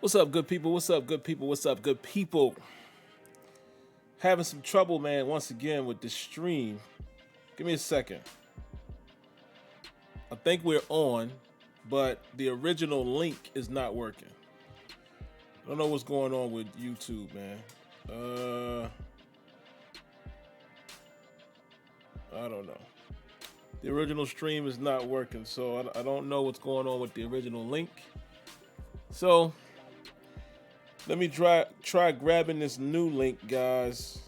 What's up, good people? What's up, good people? What's up, good people? Having some trouble, man, once again with the stream. Give me a second. I think we're on, but the original link is not working. I don't know what's going on with YouTube, man. I don't know. The original stream is not working, so I don't know what's going on with the original link. So let me try grabbing this new link, guys,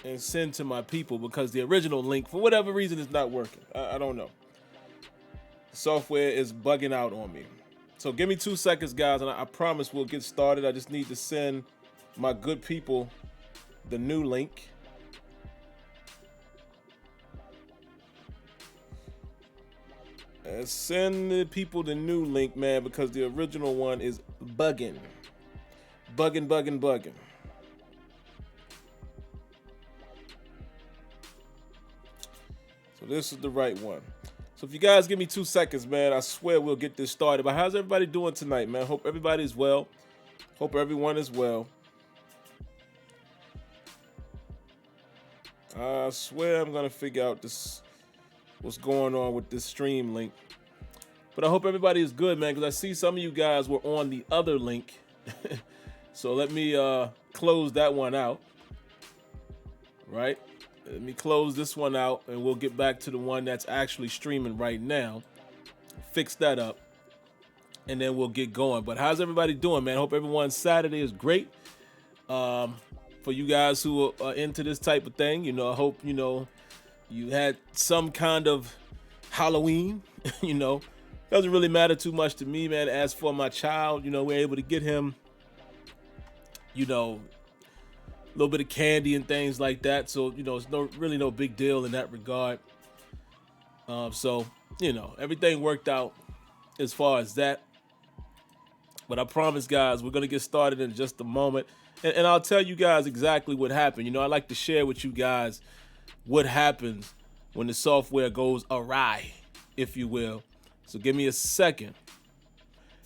and send to my people, because the original link, for whatever reason, is not working. I don't know. The software is bugging out on me. So give me 2 seconds, guys, and I promise we'll get started. I just need to send my good people the new link. And send the people the new link, man, because the original one is bugging. Bugging. So this is the right one. So if you guys give me 2 seconds, man, I swear we'll get this started. But how's everybody doing tonight, man? Hope everybody's well. Hope everyone is well. I swear I'm gonna figure out what's going on with this stream link. But I hope everybody is good, man, because I see some of you guys were on the other link. So let me close that one out. Right? Let me close this one out, and we'll get back to the one that's actually streaming right now. Fix that up, and then we'll get going. But how's everybody doing, man? Hope everyone's Saturday is great. For you guys who are into this type of thing, I hope, you had some kind of Halloween. Doesn't really matter too much to me, man. As for my child, we're able to get him, a little bit of candy and things like that. So, it's really no big deal in that regard. So, everything worked out as far as that. But I promise, guys, we're going to get started in just a moment. And I'll tell you guys exactly what happened. I like to share with you guys what happens when the software goes awry, if you will. So give me a second.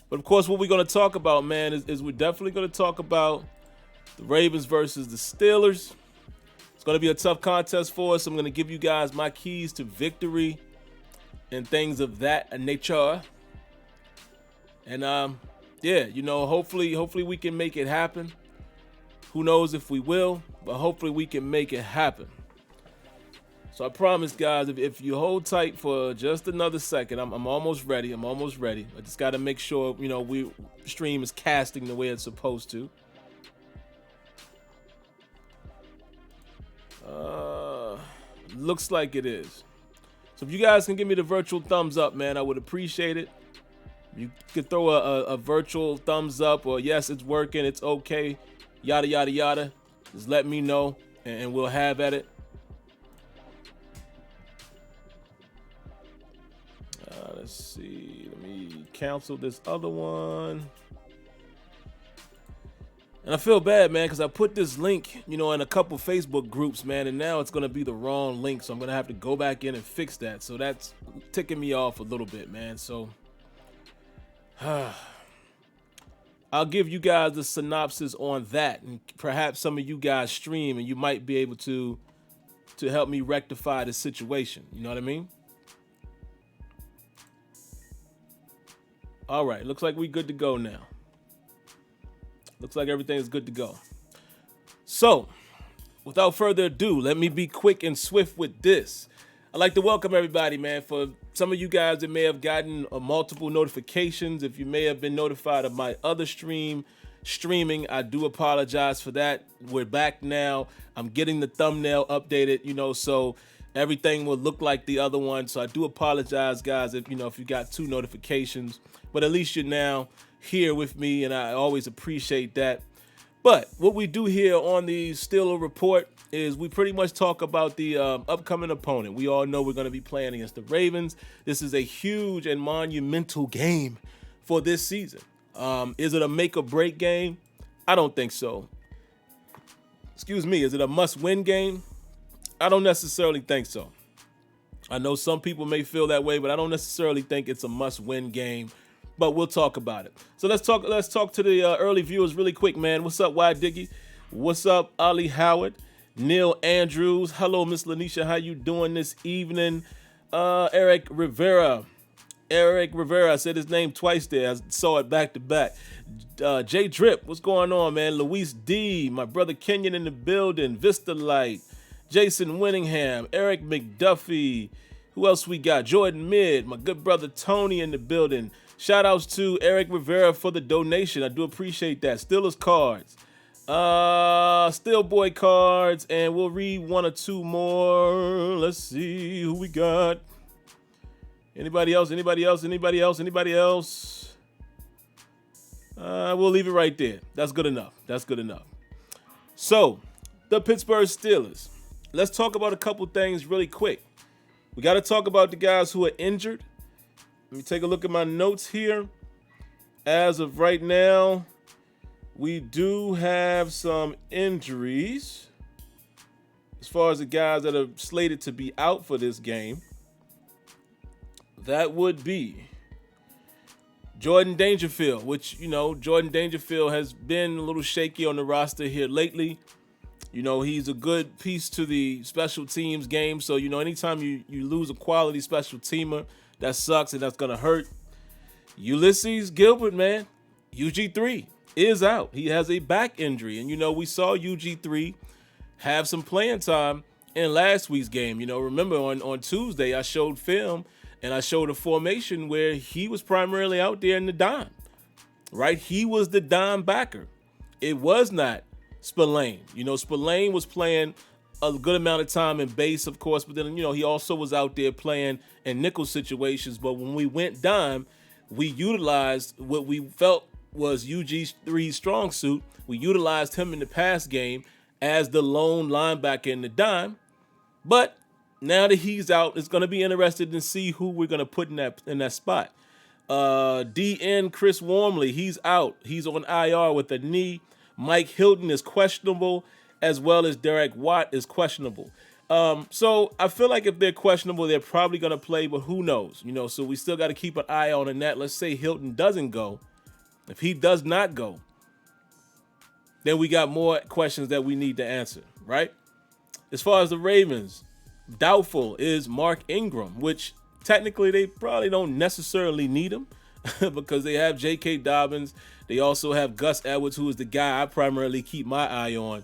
But, of course, what we're going to talk about, man, is we're definitely going to talk about the Ravens versus the Steelers. It's going to be a tough contest for us. I'm going to give you guys my keys to victory and things of that nature. And, hopefully we can make it happen. Who knows if we will, but hopefully we can make it happen. So I promise, guys, if you hold tight for just another second, I'm almost ready. I just got to make sure, we stream is casting the way it's supposed to. Looks like it is. So if you guys can give me the virtual thumbs up, man, I would appreciate it. You could throw a virtual thumbs up, or yes, it's working, it's okay, yada, yada, yada. Just let me know, and we'll have at it. Let's see. Let me cancel this other one. And I feel bad, man, because I put this link, in a couple Facebook groups, man, and now it's going to be the wrong link. So I'm going to have to go back in and fix that. So that's ticking me off a little bit, man. So I I'll give you guys the synopsis on that, and perhaps some of you guys stream, and you might be able to help me rectify the situation. You know what I mean? All right, looks like we good to go now. Looks like everything is good to go. So, without further ado, let me be quick and swift with this. I'd like to welcome everybody, man. For some of you guys that may have gotten multiple notifications, if you may have been notified of my other streaming, I do apologize for that. We're back now. I'm getting the thumbnail updated, so everything will look like the other one. So I do apologize, guys, if you got 2 notifications, but at least you're now here with me, and I always appreciate that. But what we do here on the Steeler Report is we pretty much talk about the upcoming opponent. We all know we're going to be playing against the Ravens. This is a huge and monumental game for this season. Is it a make or break game? I don't think so. Excuse me. Is it a must-win game? I don't necessarily think so. I know some people may feel that way, but I don't necessarily think it's a must-win game. But we'll talk about it. So let's talk to the early viewers really quick, man. What's up, Y Diggy? What's up, Ollie Howard? Neil Andrews. Hello, Miss Lanisha. How you doing this evening? Eric Rivera. I said his name twice there. I saw it back to back. J Drip. What's going on, man? Luis D. My brother Kenyon in the building. Vista Light. Jason Winningham. Eric McDuffie. Who else we got? Jordan Mid. My good brother Tony in the building. Shout outs to Eric Rivera for the donation. I do appreciate that. Steelers cards. Steel Boy cards. And we'll read 1 or 2 more. Let's see who we got. Anybody else? We'll leave it right there. That's good enough. So, the Pittsburgh Steelers. Let's talk about a couple things really quick. We got to talk about the guys who are injured. Let me take a look at my notes here. As of right now, we do have some injuries as far as the guys that are slated to be out for this game. That would be Jordan Dangerfield, which, Jordan Dangerfield has been a little shaky on the roster here lately. He's a good piece to the special teams game. So, anytime you lose a quality special teamer, that sucks, and that's going to hurt. Ulysses Gilbert, man, UG3 is out. He has a back injury. And, we saw UG3 have some playing time in last week's game. Remember on Tuesday, I showed film, and I showed a formation where he was primarily out there in the dime, right? He was the dime backer. It was not Spillane. Spillane was playing a good amount of time in base, of course, but then, he also was out there playing in nickel situations. But when we went dime, we utilized what we felt was UG3's strong suit. We utilized him in the pass game as the lone linebacker in the dime. But now that he's out, it's going to be interesting to see who we're going to put in that spot. DN Chris Wormley, he's out. He's on IR with a knee. Mike Hilton is questionable, as well as Derek Watt is questionable. So I feel like if they're questionable, they're probably going to play, but who knows? So we still got to keep an eye on that. Let's say Hilton doesn't go. If he does not go, then we got more questions that we need to answer, right? As far as the Ravens, doubtful is Mark Ingram, which technically they probably don't necessarily need him because they have J.K. Dobbins. They also have Gus Edwards, who is the guy I primarily keep my eye on.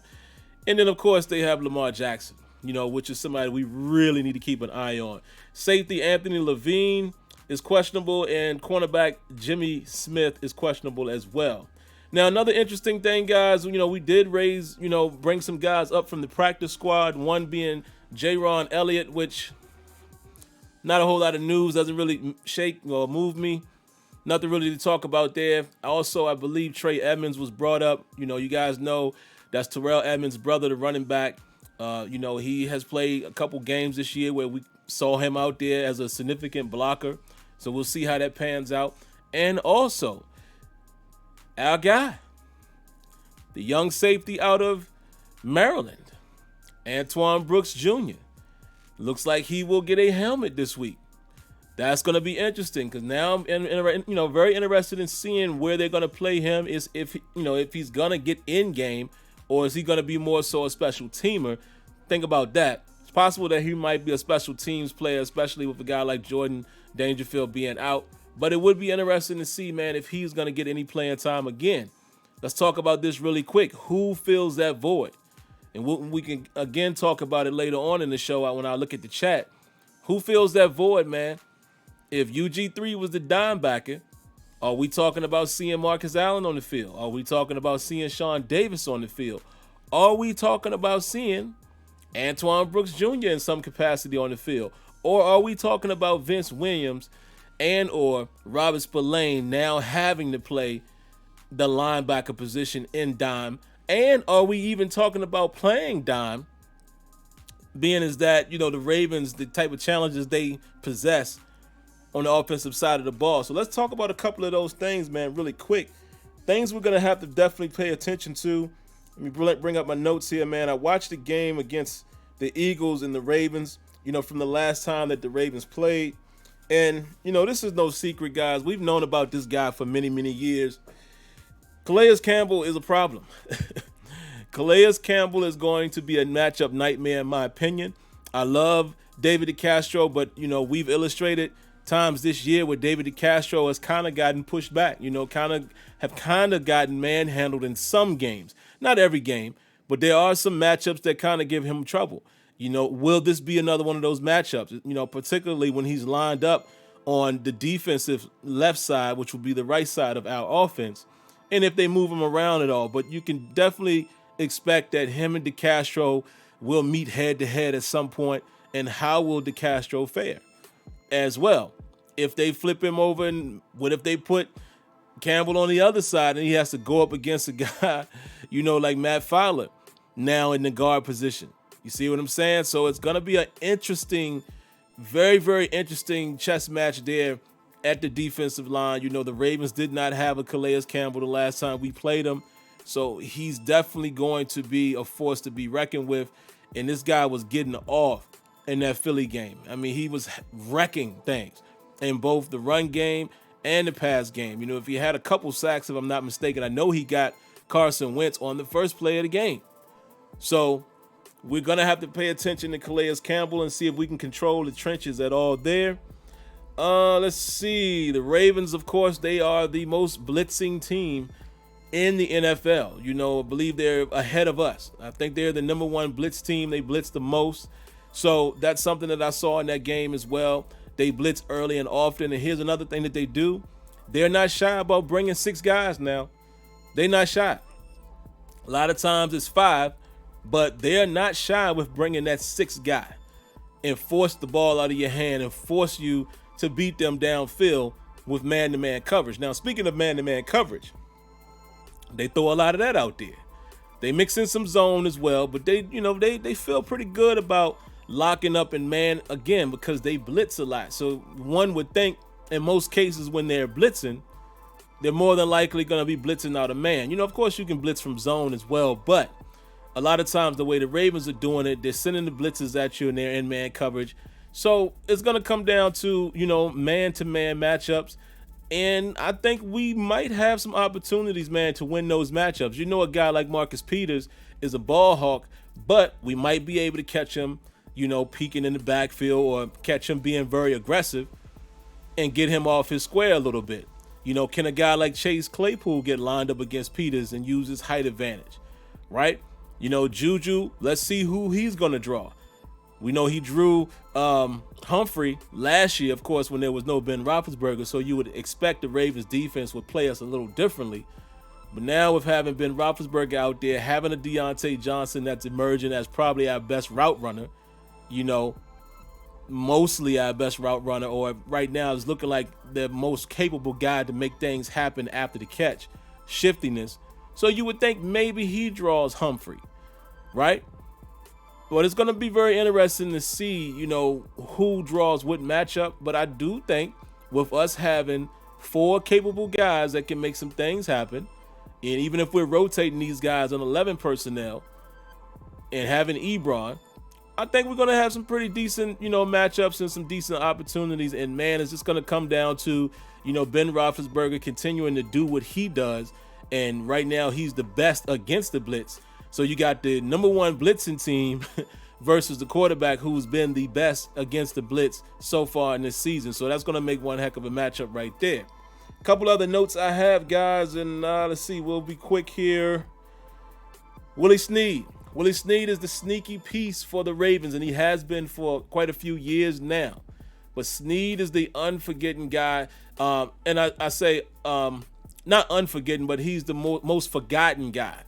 And then, of course, they have Lamar Jackson, which is somebody we really need to keep an eye on. Safety Anthony Levine is questionable, and cornerback Jimmy Smith is questionable as well. Now, another interesting thing, guys, we did bring some guys up from the practice squad, one being Jaron Elliott, which not a whole lot of news, doesn't really shake or move me. Nothing really to talk about there. Also, I believe Trey Edmonds was brought up. You guys know that's Terrell Edmonds' brother, the running back. He has played a couple games this year where we saw him out there as a significant blocker. So we'll see how that pans out. And also, our guy, the young safety out of Maryland, Antoine Brooks Jr. Looks like he will get a helmet this week. That's going to be interesting because now I'm very interested in seeing where they're going to play him. Is if he's going to get in game, or is he going to be more so a special teamer? Think about that. It's possible that he might be a special teams player, especially with a guy like Jordan Dangerfield being out. But it would be interesting to see, man, if he's going to get any playing time again. Let's talk about this really quick. Who fills that void? And we can, again, talk about it later on in the show when I look at the chat. Who fills that void, man? If UG3 was the dime backer, are we talking about seeing Marcus Allen on the field? Are we talking about seeing Sean Davis on the field? Are we talking about seeing Antoine Brooks Jr. in some capacity on the field? Or are we talking about Vince Williams and or Robert Spillane now having to play the linebacker position in dime? And are we even talking about playing dime, being as that, the Ravens, the type of challenges they possess on the offensive side of the ball? So let's talk about a couple of those things, man, really quick. Things we're going to have to definitely pay attention to. Let me bring up my notes here, man. I watched the game against the Eagles and the Ravens, from the last time that the Ravens played. And, this is no secret, guys. We've known about this guy for many, many years. Calais Campbell is a problem. Calais Campbell is going to be a matchup nightmare, in my opinion. I love David DeCastro, but, we've illustrated times this year where David DeCastro has kind of gotten pushed back, kind of gotten manhandled in some games. Not every game, but there are some matchups that kind of give him trouble. Will this be another one of those matchups? Particularly when he's lined up on the defensive left side, which will be the right side of our offense, and if they move him around at all. But you can definitely expect that him and DeCastro will meet head-to-head at some point, and how will DeCastro fare as well? If they flip him over, and what if they put Campbell on the other side and he has to go up against a guy, like Matt Fowler now in the guard position? You see what I'm saying? So it's going to be an interesting, very, very interesting chess match there at the defensive line. The Ravens did not have a Calais Campbell the last time we played him. So he's definitely going to be a force to be reckoned with. And this guy was getting off in that Philly game. I mean, he was wrecking things in both the run game and the pass game. If he had a couple sacks, if I'm not mistaken, I know he got Carson Wentz on the first play of the game. So we're going to have to pay attention to Calais Campbell and see if we can control the trenches at all there. Let's see. The Ravens, of course, they are the most blitzing team in the NFL. I believe they're ahead of us. I think they're the number one blitz team. They blitz the most. So that's something that I saw in that game as well. They blitz early and often. And here's another thing that they do. They're not shy about bringing 6 guys now. They're not shy. A lot of times it's 5, but they're not shy with bringing that 6th guy and force the ball out of your hand and force you to beat them downfield with man-to-man coverage. Now, speaking of man-to-man coverage, they throw a lot of that out there. They mix in some zone as well, but they feel pretty good about locking up in man again because they blitz a lot. So one would think in most cases when they're blitzing, they're more than likely going to be blitzing out of man. Of course you can blitz from zone as well, but a lot of times the way the Ravens are doing it, they're sending the blitzes at you and they're in man coverage. So it's going to come down to, man-to-man matchups. And I think we might have some opportunities, man, to win those matchups. A guy like Marcus Peters is a ball hawk, but we might be able to catch him, peeking in the backfield or catch him being very aggressive and get him off his square a little bit. Can a guy like Chase Claypool get lined up against Peters and use his height advantage, right? Juju, let's see who he's going to draw. We know he drew Humphrey last year, of course, when there was no Ben Roethlisberger, so you would expect the Ravens defense would play us a little differently. But now with having Ben Roethlisberger out there, having a Deontay Johnson that's emerging as probably our best route runner, mostly our best route runner, or right now is looking like the most capable guy to make things happen after the catch, shiftiness. So you would think maybe he draws Humphrey, right? But it's going to be very interesting to see, who draws what matchup. But I do think with us having 4 capable guys that can make some things happen, and even if we're rotating these guys on 11 personnel and having Ebron, I think we're going to have some pretty decent, matchups and some decent opportunities. And, man, it's just going to come down to, Ben Roethlisberger continuing to do what he does. And right now he's the best against the blitz. So you got the number one blitzing team versus the quarterback who's been the best against the blitz so far in this season. So that's going to make one heck of a matchup right there. A couple other notes I have, guys, and let's see, we'll be quick here. Willie Snead. Willie Snead is the sneaky piece for the Ravens, and he has been for quite a few years now. But Snead is the unforgetting guy, and I say not unforgetting, but he's the most forgotten guy.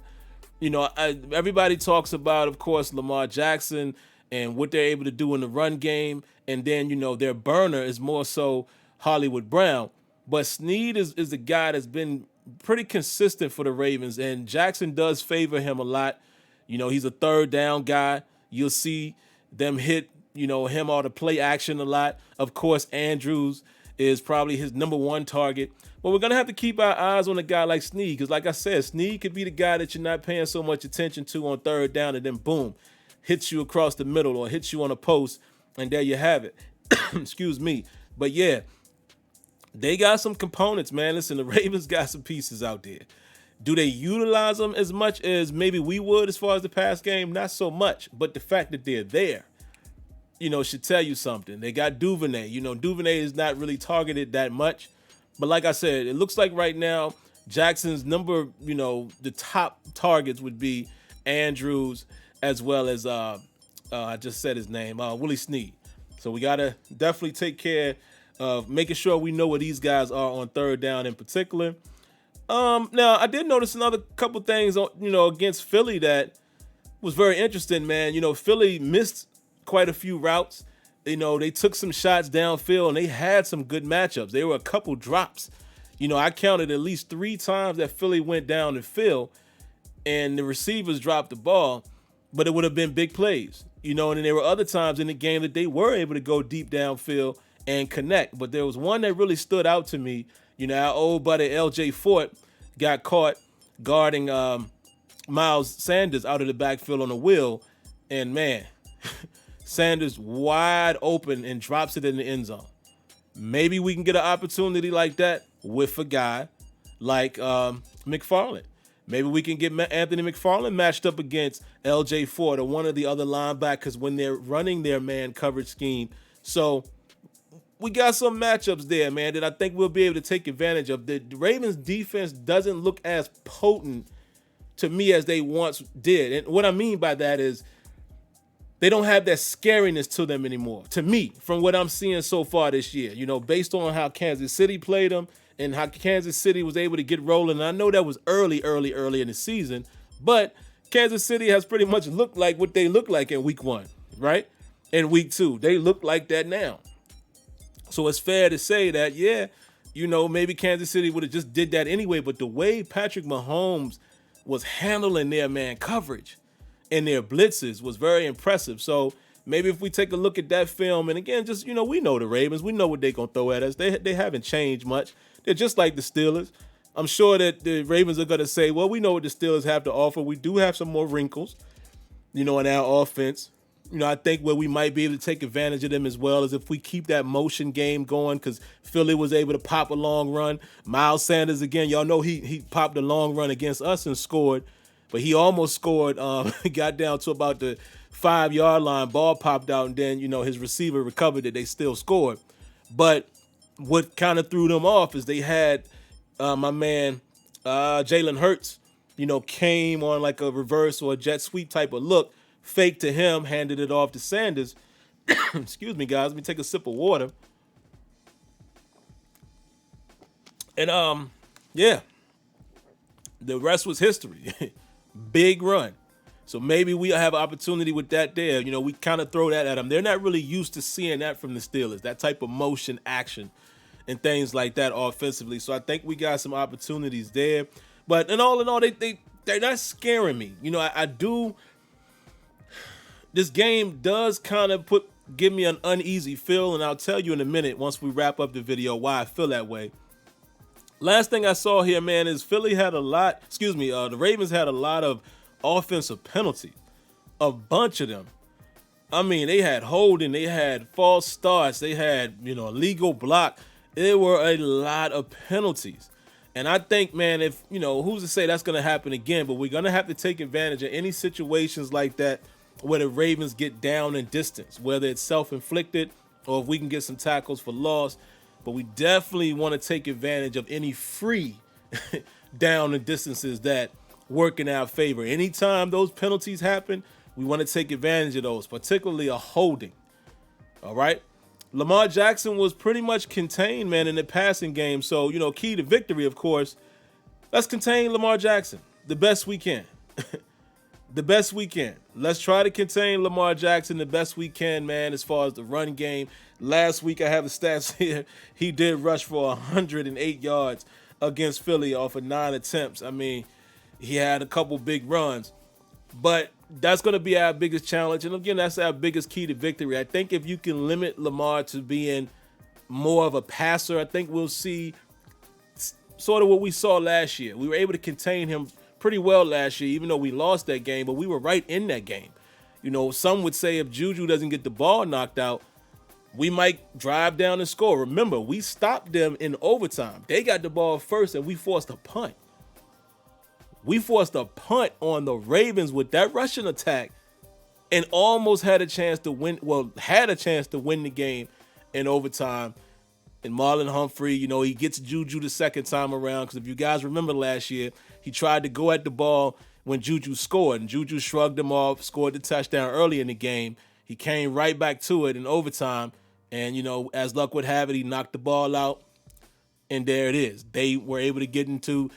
Everybody talks about, of course, Lamar Jackson and what they're able to do in the run game, and then, their burner is more so Hollywood Brown. But Snead is the guy that's been pretty consistent for the Ravens, and Jackson does favor him a lot. He's a third down guy. You'll see them hit, him on the play action a lot. Of course, Andrews is probably his number one target. But we're going to have to keep our eyes on a guy like Snead because, like I said, Snead could be the guy that you're not paying so much attention to on third down and then, boom, hits you across the middle or hits you on a post, and there you have it. Excuse me. But, yeah, they got some components, man. Listen, the Ravens got some pieces out there. Do they utilize them as much as maybe we would as far as the pass game? Not so much. But the fact that they're there, should tell you something. They got Duvernay. Duvernay is not really targeted that much. But like I said, it looks like right now Jackson's number, the top targets would be Andrews as well as, I just said his name, Willie Snead. So we got to definitely take care of making sure we know where these guys are on third down in particular. Now, I did notice another couple things, against Philly that was very interesting, man. Philly missed quite a few routes. They took some shots downfield, and they had some good matchups. There were a couple drops. I counted at least 3 times that Philly went down the field, and the receivers dropped the ball, but it would have been big plays. And then there were other times in the game that they were able to go deep downfield and connect. But there was one that really stood out to me. Our old buddy L.J. Fort got caught guarding Miles Sanders out of the backfield on a wheel, and man, Sanders wide open and drops it in the end zone. Maybe we can get an opportunity like that with a guy like McFarland. Maybe we can get Anthony McFarland matched up against L.J. Fort or one of the other linebackers when they're running their man coverage scheme. So we got some matchups there, man, that I think we'll be able to take advantage of. The Ravens defense doesn't look as potent to me as they once did. And what I mean by that is they don't have that scariness to them anymore, to me, from what I'm seeing so far this year. Based on how Kansas City played them and how Kansas City was able to get rolling. And I know that was early in the season, but Kansas City has pretty much looked like what they look like in week 1, right? In week 2, they look like that now. So it's fair to say that, yeah, maybe Kansas City would have just did that anyway. But the way Patrick Mahomes was handling their man coverage and their blitzes was very impressive. So maybe if we take a look at that film, and again, just, we know the Ravens. We know what they're going to throw at us. They haven't changed much. They're just like the Steelers. I'm sure that the Ravens are going to say, well, we know what the Steelers have to offer. We do have some more wrinkles, in our offense. I think where we might be able to take advantage of them as well is if we keep that motion game going, because Philly was able to pop a long run. Miles Sanders, again, y'all know he popped a long run against us and scored, but he almost scored. Got down to about the 5-yard line, ball popped out, and then, his receiver recovered it. They still scored. But what kind of threw them off is they had my man Jalen Hurts, came on like a reverse or a jet sweep type of look, fake to him, handed it off to Sanders. Excuse me, guys. Let me take a sip of water. And, yeah, the rest was history. Big run. So maybe we have an opportunity with that there. We kind of throw that at them. They're not really used to seeing that from the Steelers, that type of motion action and things like that offensively. So I think we got some opportunities there. But in all, they're not scaring me. I do. This game does kind of give me an uneasy feel, and I'll tell you in a minute once we wrap up the video why I feel that way. Last thing I saw here, man, is the Ravens had a lot of offensive penalties, a bunch of them. I mean, they had holding, they had false starts, they had, illegal block. There were a lot of penalties. And I think, man, if, who's to say that's going to happen again, but we're going to have to take advantage of any situations like that where the Ravens get down in distance, whether it's self-inflicted or if we can get some tackles for loss. But we definitely want to take advantage of any free down and distances that work in our favor. Anytime those penalties happen, we want to take advantage of those, particularly a holding. All right. Lamar Jackson was pretty much contained, man, in the passing game. So, key to victory, of course, let's contain Lamar Jackson the best we can. The best we can. Let's try to contain Lamar Jackson the best we can, man, as far as the run game. Last week, I have the stats here. He did rush for 108 yards against Philly off of 9 attempts. I mean, he had a couple big runs. But that's going to be our biggest challenge. And again, that's our biggest key to victory. I think if you can limit Lamar to being more of a passer, I think we'll see sort of what we saw last year. We were able to contain him pretty well last year, even though we lost that game, but we were right in that game. Some would say if Juju doesn't get the ball knocked out, we might drive down and score. Remember, we stopped them in overtime. They got the ball first and we forced a punt. We forced a punt on the Ravens with that rushing attack and almost had a chance to win. Well, had a chance to win the game in overtime. And Marlon Humphrey, he gets Juju the second time around. Because if you guys remember last year, he tried to go at the ball when Juju scored. And Juju shrugged him off, scored the touchdown early in the game. He came right back to it in overtime. And, as luck would have it, he knocked the ball out. And there it is. They were able to get into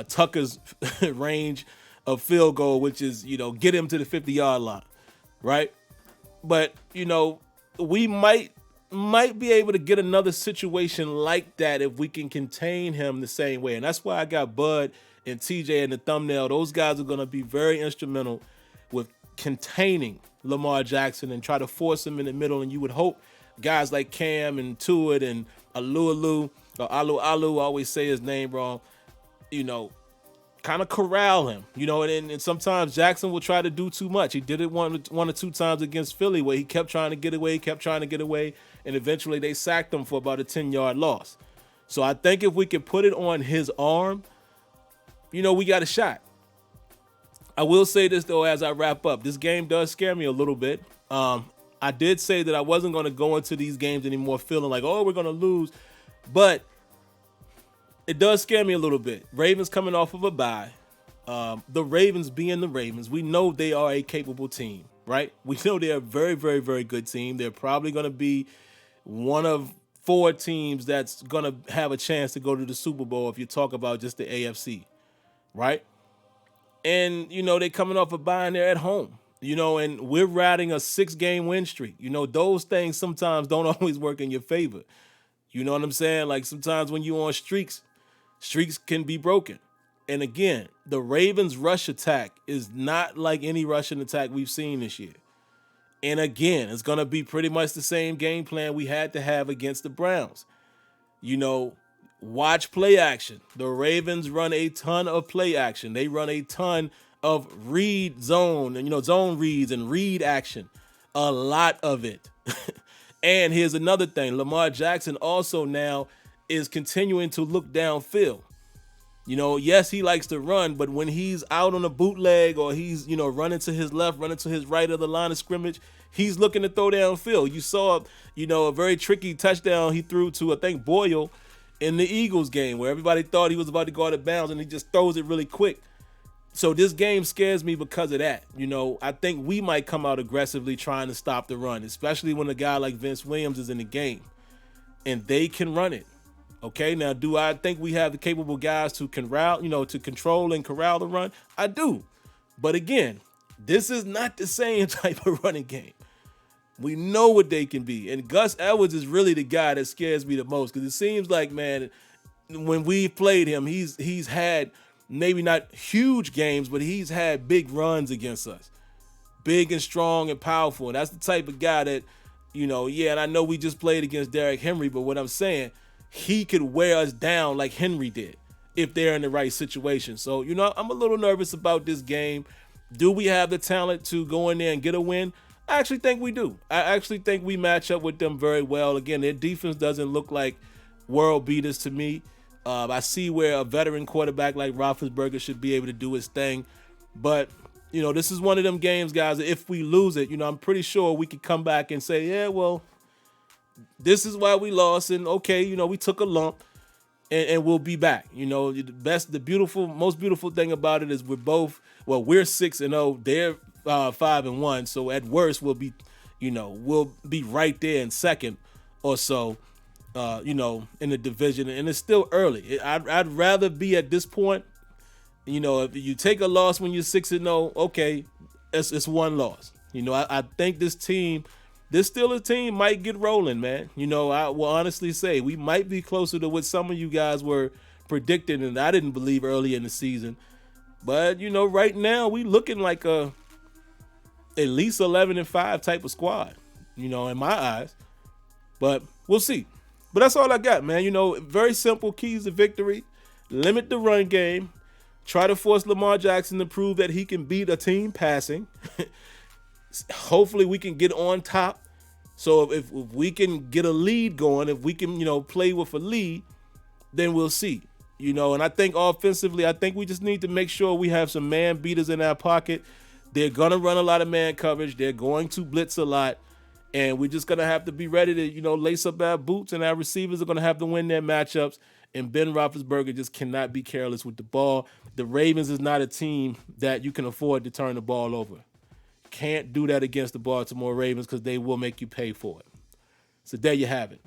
Tucker's range of field goal, which is, get him to the 50-yard line, right? But, we might be able to get another situation like that if we can contain him the same way. And that's why I got Bud and TJ in the thumbnail. Those guys are going to be very instrumental with containing Lamar Jackson and try to force him in the middle. And you would hope guys like Cam and Tuitt and Alu, I always say his name wrong, kind of corral him, and sometimes Jackson will try to do too much. He did it one or two times against Philly where he kept trying to get away, and eventually they sacked him for about a 10-yard loss. So I think if we can put it on his arm, we got a shot. I will say this, though, as I wrap up. This game does scare me a little bit. I did say that I wasn't going to go into these games anymore feeling like, we're going to lose. But it does scare me a little bit. Ravens coming off of a bye. The Ravens being the Ravens, we know they are a capable team, right? We know they're a very, very, very good team. They're probably going to be one of 4 teams that's going to have a chance to go to the Super Bowl if you talk about just the AFC, right? And, they're coming off a bye and they're at home, and we're riding a 6-game win streak. Those things sometimes don't always work in your favor. You know what I'm saying? Like sometimes when you're on streaks can be broken. And again, the Ravens' rush attack is not like any rushing attack we've seen this year. And again, it's going to be pretty much the same game plan we had to have against the Browns. Watch play action. The Ravens run a ton of play action. They run a ton of read zone and, zone reads and read action. A lot of it. And here's another thing. Lamar Jackson also now is continuing to look downfield. Yes, he likes to run, but when he's out on a bootleg or he's, running to his left, running to his right of the line of scrimmage, he's looking to throw downfield. You saw, a very tricky touchdown he threw to, I think, Boyle in the Eagles game where everybody thought he was about to go out of bounds and he just throws it really quick. So this game scares me because of that. I think we might come out aggressively trying to stop the run, especially when a guy like Vince Williams is in the game and they can run it. Okay, now do I think we have the capable guys to to control and corral the run? I do. But again, this is not the same type of running game. We know what they can be. And Gus Edwards is really the guy that scares me the most because it seems like, man, when we played him, he's had maybe not huge games, but he's had big runs against us. Big and strong and powerful. And that's the type of guy that, and I know we just played against Derrick Henry, but what I'm saying, he could wear us down like Henry did if they're in the right situation. So, I'm a little nervous about this game. Do we have the talent to go in there and get a win? I actually think we do. I actually think we match up with them very well. Again, their defense doesn't look like world beaters to me. I see where a veteran quarterback like Roethlisberger should be able to do his thing. But, this is one of them games, guys. If we lose it, I'm pretty sure we could come back and say, yeah, well, this is why we lost. And okay, we took a lump and we'll be back. Most beautiful thing about it is we're 6-0. They're 5-1. So at worst, we'll be right there in second or so. In the division, and it's still early. I'd rather be at this point. If you take a loss when you're 6-0, okay, it's one loss. I think this Steelers team might get rolling, man. I will honestly say we might be closer to what some of you guys were predicting, and I didn't believe early in the season. But right now we looking like at least 11-5 type of squad. In my eyes, but we'll see. But that's all I got, man. Very simple keys to victory. Limit the run game. Try to force Lamar Jackson to prove that he can beat a team passing. Hopefully we can get on top. So if we can get a lead going, if we can, play with a lead, then we'll see. And I think offensively, we just need to make sure we have some man beaters in our pocket. They're going to run a lot of man coverage. They're going to blitz a lot. And we're just going to have to be ready to, lace up our boots, and our receivers are going to have to win their matchups. And Ben Roethlisberger just cannot be careless with the ball. The Ravens is not a team that you can afford to turn the ball over. Can't do that against the Baltimore Ravens because they will make you pay for it. So there you have it.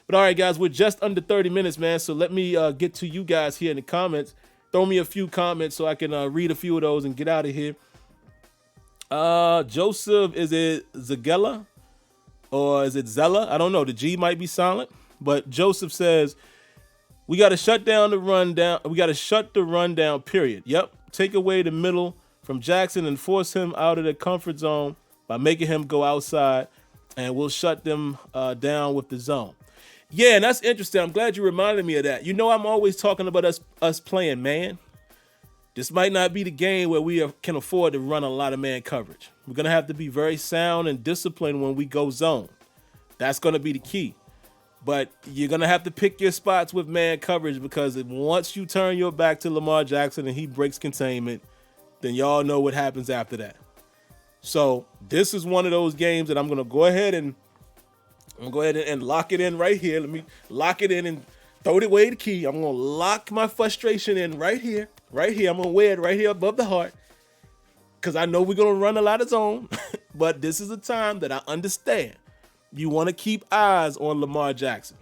But all right, guys, we're just under 30 minutes, man. So let me get to you guys here in the comments. Throw me a few comments so I can read a few of those and get out of here. Joseph, is it Zagella? Or is it Zella? I don't know. The G might be silent. But Joseph says, we got to shut down the run down. We got to shut the run down, period. Yep. Take away the middle from Jackson and force him out of the comfort zone by making him go outside. And we'll shut them down with the zone. Yeah, and that's interesting. I'm glad you reminded me of that. I'm always talking about us playing man. This might not be the game where we can afford to run a lot of man coverage. We're going to have to be very sound and disciplined when we go zone. That's going to be the key. But you're going to have to pick your spots with man coverage, because once you turn your back to Lamar Jackson and he breaks containment, then y'all know what happens after that. So this is one of those games that I'm going to go ahead and lock it in right here. Let me lock it in and throw it away the key. I'm going to lock my frustration in right here. Right here. I'm going to wear it right here above the heart, because I know we're going to run a lot of zone. But this is a time that I understand you want to keep eyes on Lamar Jackson.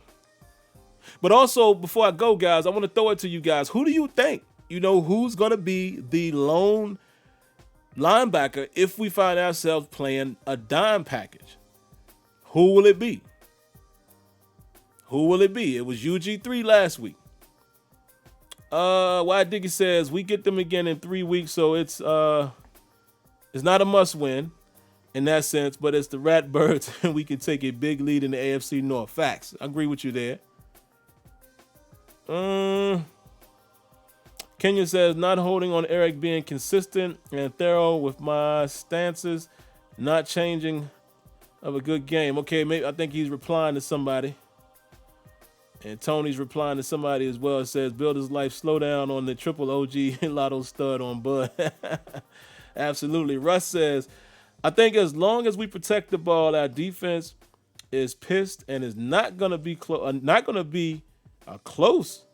But also, before I go, guys, I want to throw it to you guys. Who do you think, who's going to be the lone linebacker if we find ourselves playing a dime package? Who will it be? Who will it be? It was UG3 last week. Why Diggy says we get them again in 3 weeks, so it's not a must win in that sense, but it's the Ratbirds, and we can take a big lead in the AFC North. Facts. I agree with you there. Kenya says not holding on Eric, being consistent and thorough with my stances, not changing of a good game. Okay, maybe I think he's replying to somebody. And Tony's replying to somebody as well. It says, build his life, slow down on the triple OG Lotto stud on Bud. Absolutely. Russ says, I think as long as we protect the ball, our defense is pissed and is not going to be close.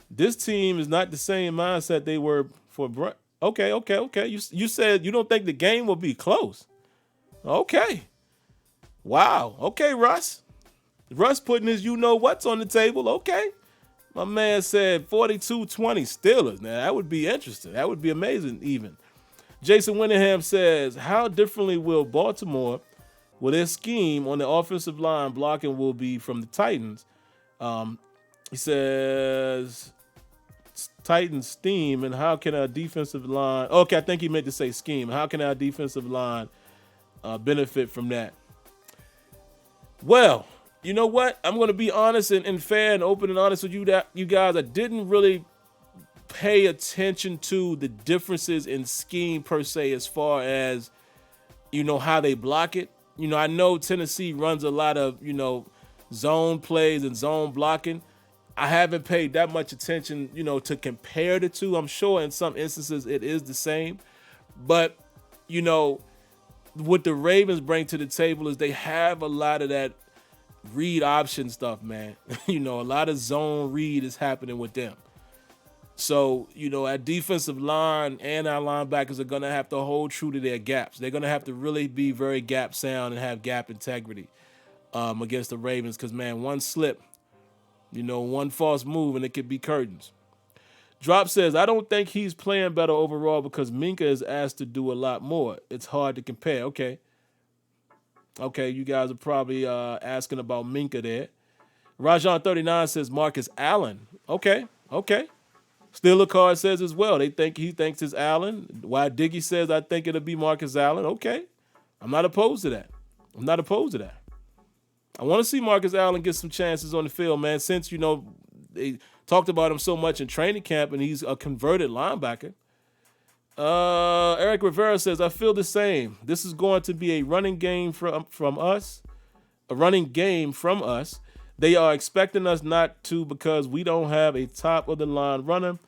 This team is not the same mindset they were for. Okay. You said you don't think the game will be close. Okay. Wow. Okay, Russ. Russ putting his you-know-what's on the table. Okay. My man said 42-20 Steelers. Now, that would be interesting. That would be amazing even. Jason Winningham says, how differently will Baltimore, with their scheme on the offensive line blocking will be from the Titans? He says, Titans scheme, and how can our defensive line... Okay, I think he meant to say scheme. How can our defensive line benefit from that? Well, you know what? I'm going to be honest and fair and open and honest with you guys. I didn't really pay attention to the differences in scheme per se, as far as, how they block it. I know Tennessee runs a lot of, zone plays and zone blocking. I haven't paid that much attention, to compare the two. I'm sure in some instances it is the same. But, what the Ravens bring to the table is they have a lot of that read option stuff, man. A lot of zone read is happening with them. So, our defensive line and our linebackers are going to have to hold true to their gaps. They're going to have to really be very gap sound and have gap integrity against the Ravens because, man, one slip, one false move, and it could be curtains. Drop says, I don't think he's playing better overall because Minka is asked to do a lot more. It's hard to compare. Okay, you guys are probably asking about Minka there. Rajon39 says Marcus Allen. Okay. Steeler Card says as well. He thinks it's Allen. Why Diggy says I think it'll be Marcus Allen. Okay. I'm not opposed to that. I want to see Marcus Allen get some chances on the field, man, since, they talked about him so much in training camp and he's a converted linebacker. Eric Rivera says, I feel the same. This is going to be a running game from us. A running game from us. They are expecting us not to because we don't have a top-of-the-line runner.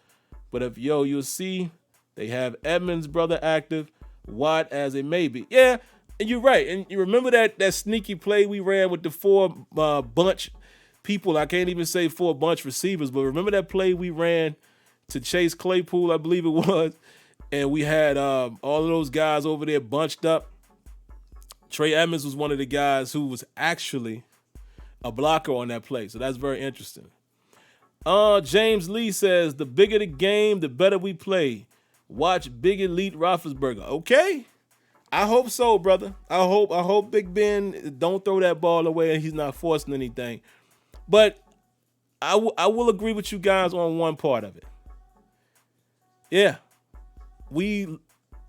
But if, you'll see, they have Edmonds' brother active, Watt as a maybe. Yeah, and you're right. And you remember that sneaky play we ran with the four bunch people? I can't even say four bunch receivers, but remember that play we ran to Chase Claypool, I believe it was? And we had all of those guys over there bunched up. Trey Edmonds was one of the guys who was actually a blocker on that play. So that's very interesting. James Lee says, the bigger the game, the better we play. Watch Big Elite Roethlisberger. Okay. I hope so, brother. I hope Big Ben don't throw that ball away and he's not forcing anything. But I will agree with you guys on one part of it. Yeah. We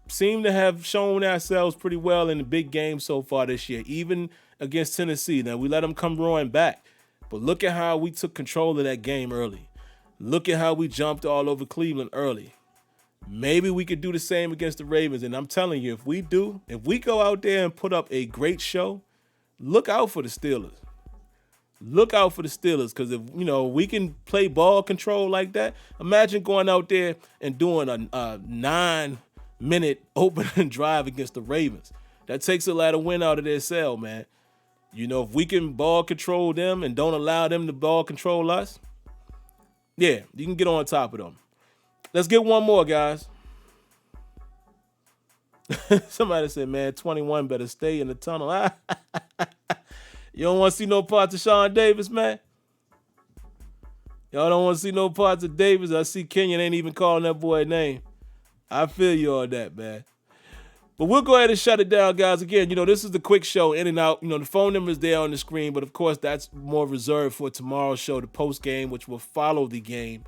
seem to have shown ourselves pretty well in the big game so far this year, even against Tennessee. Now, we let them come roaring back. But look at how we took control of that game early. Look at how we jumped all over Cleveland early. Maybe we could do the same against the Ravens. And I'm telling you, if we go out there and put up a great show, look out for the Steelers. Look out for the Steelers because if, we can play ball control like that, imagine going out there and doing a 9-minute opening drive against the Ravens. That takes a lot of wind out of their sail, man. If we can ball control them and don't allow them to ball control us, yeah, you can get on top of them. Let's get one more, guys. Somebody said, man, 21 better stay in the tunnel. You don't want to see no parts of Sean Davis, man? Y'all don't want to see no parts of Davis. I see Kenyon ain't even calling that boy a name. I feel you on that, man. But we'll go ahead and shut it down, guys. Again, this is the quick show, in and out. The phone number is there on the screen, but of course, that's more reserved for tomorrow's show, the post game, which will follow the game.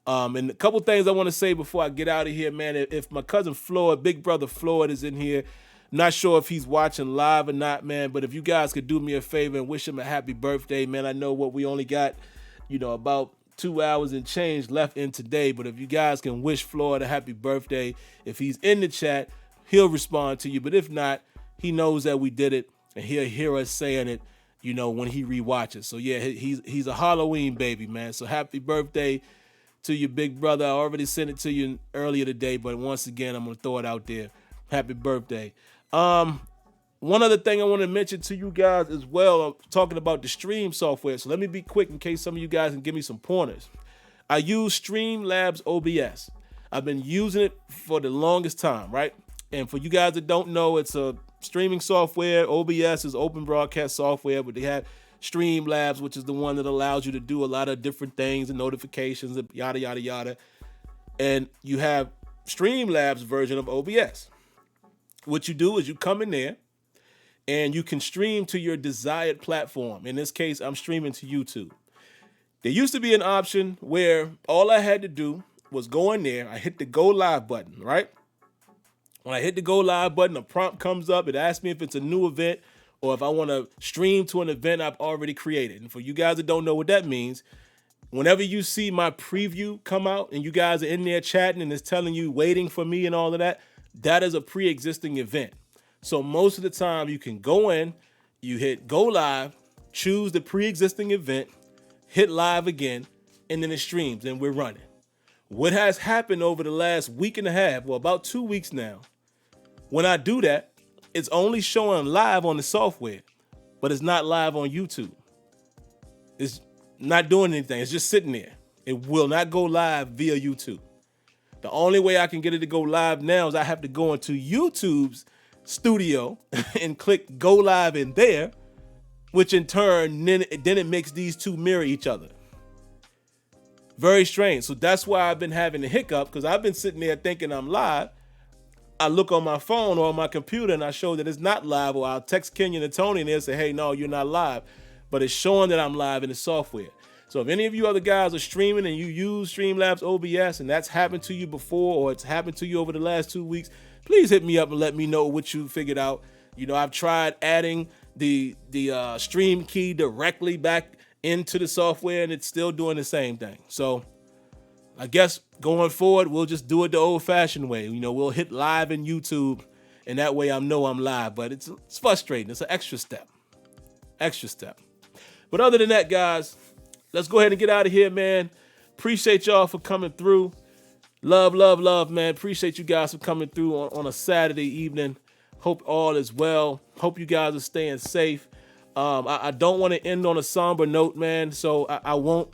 And a couple things I want to say before I get out of here, man. If my cousin Floyd, big brother Floyd, is in here, not sure if he's watching live or not, man. But if you guys could do me a favor and wish him a happy birthday, man. I know we only got, about 2 hours and change left in today. But if you guys can wish Floyd a happy birthday, if he's in the chat, he'll respond to you. But if not, he knows that we did it, and he'll hear us saying it, when he rewatches. So, yeah, he's a Halloween baby, man. So happy birthday to your big brother. I already sent it to you earlier today, but once again, I'm going to throw it out there. Happy birthday. One other thing I want to mention to you guys as well, I'm talking about the Stream software. So let me be quick in case some of you guys can give me some pointers. I use Streamlabs OBS. I've been using it for the longest time, right? And for you guys that don't know, it's a streaming software. OBS is open broadcast software, but they have Streamlabs, which is the one that allows you to do a lot of different things and notifications and yada, yada, yada. And you have Streamlabs version of OBS. What you do is you come in there and you can stream to your desired platform. In this case, I'm streaming to YouTube. There used to be an option where all I had to do was go in there. I hit the go live button, right? When I hit the go live button, a prompt comes up. It asks me if it's a new event or if I want to stream to an event I've already created. And for you guys that don't know what that means, whenever you see my preview come out and you guys are in there chatting and it's telling you waiting for me and all of that, that is a pre-existing event. So most of the time you can go in, you hit go live, choose the pre-existing event, hit live again, and then it streams and we're running. What has happened over the last week and a half, well, about 2 weeks now, when I do that, it's only showing live on the software, but it's not live on YouTube. It's not doing anything. It's just sitting there. It will not go live via YouTube. The only way I can get it to go live now is I have to go into YouTube's studio and click go live in there, which in turn, then it makes these two mirror each other. Very strange. So that's why I've been having a hiccup, because I've been sitting there thinking I'm live. I look on my phone or on my computer and I show that it's not live, or I'll text Kenyon and Tony and they'll say, hey, no, you're not live. But it's showing that I'm live in the software. So if any of you other guys are streaming and you use Streamlabs OBS and that's happened to you before, or it's happened to you over the last 2 weeks, please hit me up and let me know what you figured out. You know, I've tried adding the stream key directly back into the software and it's still doing the same thing. So I guess going forward, we'll just do it the old fashioned way. You know, we'll hit live in YouTube and that way I know I'm live, but it's frustrating. It's an extra step. But other than that, guys, let's go ahead and get out of here, man. Appreciate y'all for coming through. Love, man. Appreciate you guys for coming through on a Saturday evening. Hope all is well. Hope you guys are staying safe. I don't want to end on a somber note, man, so I won't.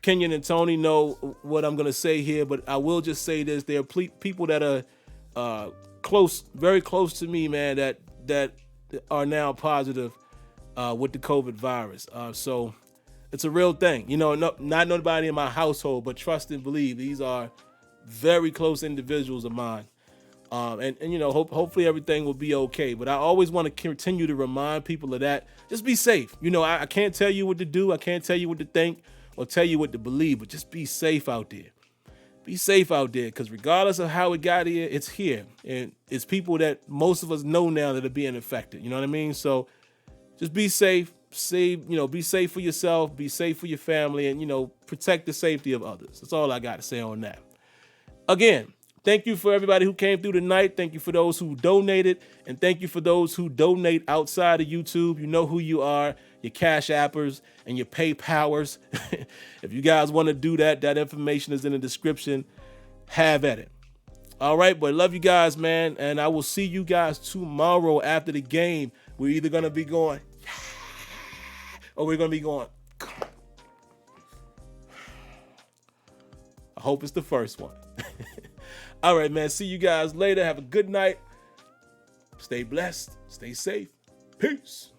Kenyon and Tony know what I'm going to say here, but I will just say this. There are people that are close, very close to me, man, that are now positive with the COVID virus. So it's a real thing. You know, not nobody in my household, but trust and believe these are very close individuals of mine. And you know, hopefully everything will be okay. But I always want to continue to remind people of that. Just be safe. You know, I can't tell you what to do. I can't tell you what to think or tell you what to believe, but just be safe out there. Be safe out there, because regardless of how it got here, it's here. And it's people that most of us know now that are being affected. You know what I mean? So just be safe. Be safe for yourself, be safe for your family, and, you know, protect the safety of others. That's all I got to say on that. Again, thank you for everybody who came through tonight. Thank you for those who donated, and thank you for those who donate outside of YouTube. You know who you are, your Cash Appers and your PayPalers. If you guys want to do that, that information is in the description. Have at it. All right, but love you guys, man, and I will see you guys tomorrow after the game. We're either going to be going or we're going to be going. I hope it's the first one. All right, man. See you guys later. Have a good night. Stay blessed. Stay safe. Peace.